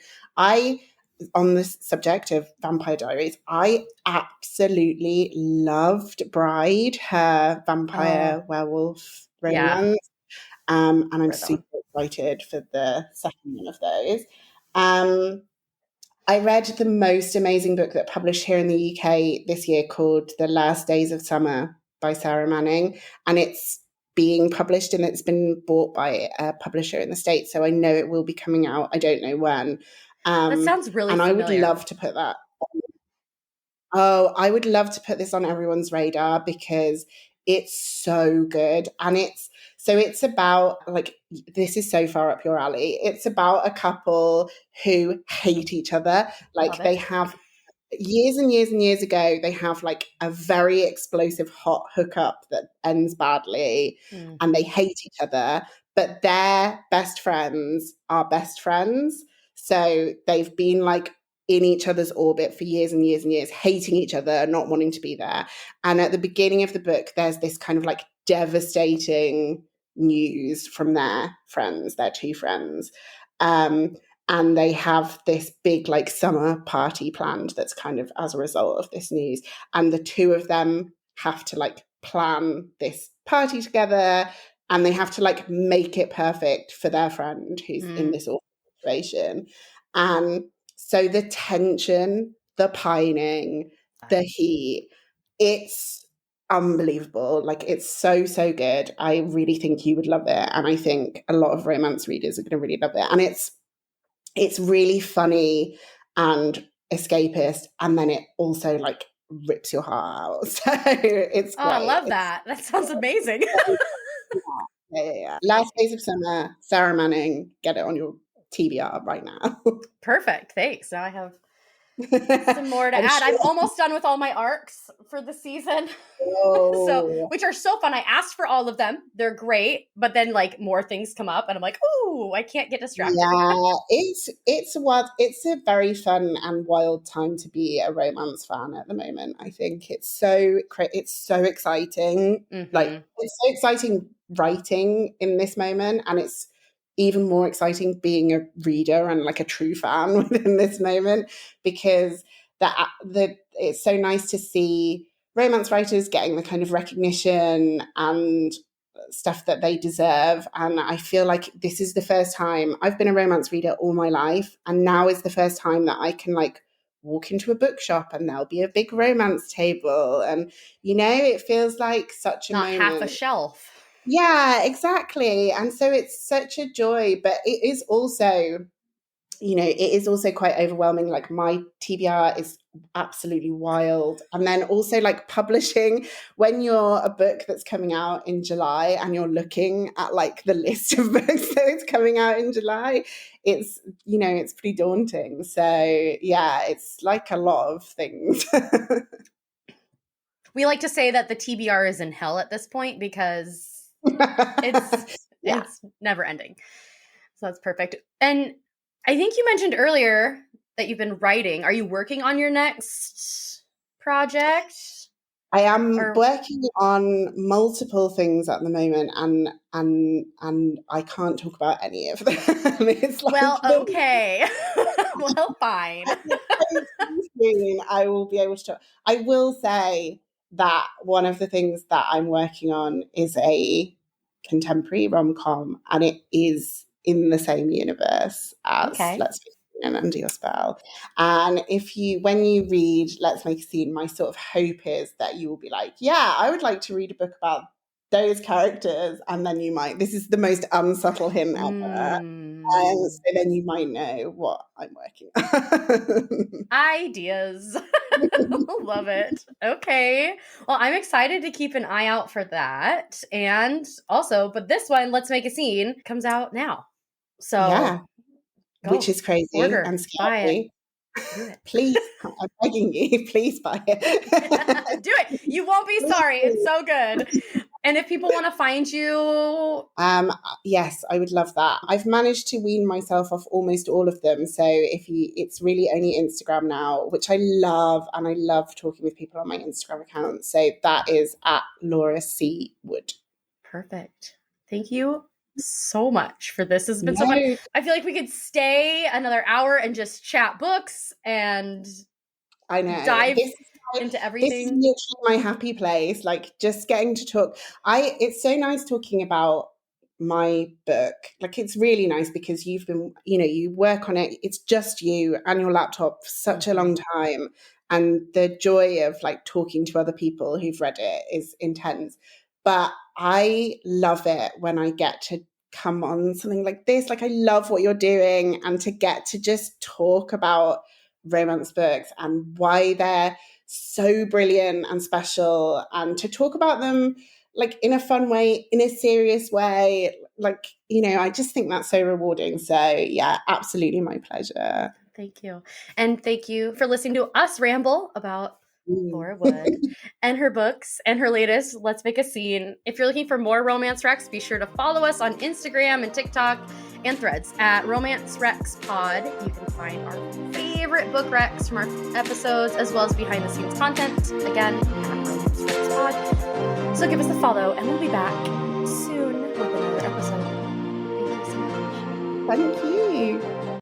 On this subject of Vampire Diaries, I absolutely loved Bride, her vampire Oh, werewolf yeah. romance. And I'm Read that one. super excited for the second one of those. Um, I read the most amazing book that published here in the UK this year called The Last Days of Summer by Sarah Manning. And it's being published and it's been bought by a publisher in the States. So I know it will be coming out. I don't know when. That sounds really And I would familiar. love to put that. Oh, I would love to put this on everyone's radar because it's so good. And it's about like, this is so far up your alley. It's about a couple who hate each other. Love Like they it. have years and years and years ago, they have like a very explosive hot hookup that ends badly Mm. and they hate each other, but their best friends are best friends. So they've been like in each other's orbit for years and years and years, hating each other, not wanting to be there. And at the beginning of the book, there's this kind of like devastating news from their friends, their two friends. And they have this big like summer party planned that's kind of as a result of this news. And the two of them have to like plan this party together and they have to like make it perfect for their friend who's in Mm. this awful situation. And so the tension, the pining, the heat, it's unbelievable. Like it's so, so good. I really think you would love it. And I think a lot of romance readers are going to really love it. And it's really funny and escapist, and then it also like rips your heart out. So it's Oh, I great. love that. That sounds amazing. Yeah. Last Days of Summer, Sarah Manning. Get it on your TBR right now. Perfect. Thanks. Now I have some more to I'm add. I'm sure. almost done with all my arcs for the season. So, Oh, which are so fun. I asked for all of them. They're great, but then like more things come up and I'm like, "Ooh, I can't get distracted." yeah, it's a very fun and wild time to be a romance fan at the moment. I think it's so exciting. Like Mhm. it's so exciting writing in this moment, and it's even more exciting being a reader and like a true fan within this moment because the it's so nice to see romance writers getting the kind of recognition and stuff that they deserve. And I feel like this is the first time I've been a romance reader all my life. And now is the first time that I can like walk into a bookshop and there'll be a big romance table. And, it feels like such a Not half a moment. shelf. Yeah, exactly. And so it's such a joy, but it is also quite overwhelming. Like my TBR is absolutely wild. And then also like publishing when you're a book that's coming out in July and you're looking at like the list of books that's coming out in July, it's pretty daunting. So yeah, it's like a lot of things. We like to say that the TBR is in hell at this point because it's Yeah. it's never ending. So that's perfect. And I think you mentioned earlier that you've been writing. Are you working on your next project? I am Or working on multiple things at the moment, and I can't talk about any of them. It's well, like okay. Well, fine. soon I will be able to talk. I will say that one of the things that I'm working on is a contemporary rom-com, and it is in the same universe as Okay. Let's Make a Scene and Under Your Spell. And when you read Let's Make a Scene, my sort of hope is that you will be like, yeah, I would like to read a book about those characters, and then you might. This is the most unsubtle hint ever. So Mm, then you might know what I'm working on. ideas. Love it. Okay. Well, I'm excited to keep an eye out for that. And also, but this one, Let's Make a Scene, comes out now. So Yeah. which is crazy order, and buy it, scary. do it. Please, I'm begging you, please buy it. Do it. You won't be sorry. It's so good. And if people want to find you, yes, I would love that. I've managed to wean myself off almost all of them. So it's really only Instagram now, which I love, and I love talking with people on my Instagram account. So that is at Laura C. Wood. perfect. Thank you so much for this. This has been so No, fun. I feel like we could stay another hour and just chat books and I know. dive into This is everything. literally my happy place. Like just getting to talk. It's so nice talking about my book. Like it's really nice because you've been, you work on it. It's just you and your laptop for such a long time. And the joy of like talking to other people who've read it is intense. But I love it when I get to come on something like this. Like I love what you're doing, and to get to just talk about romance books and why they're so brilliant and special, and to talk about them like in a fun way, in a serious way, like I just think that's so rewarding. So yeah, absolutely my pleasure. Thank you. And thank you for listening to us ramble about Laura Wood and her books and her latest, Let's Make a Scene. If you're looking for more romance recs, be sure to follow us on Instagram and TikTok and Threads at Romance Recs Pod. You can find our favorite book recs from our episodes, as well as behind the scenes content, again, at Romance Recs Pod. So give us a follow, and we'll be back soon with another episode. Thank you so much. Thank you.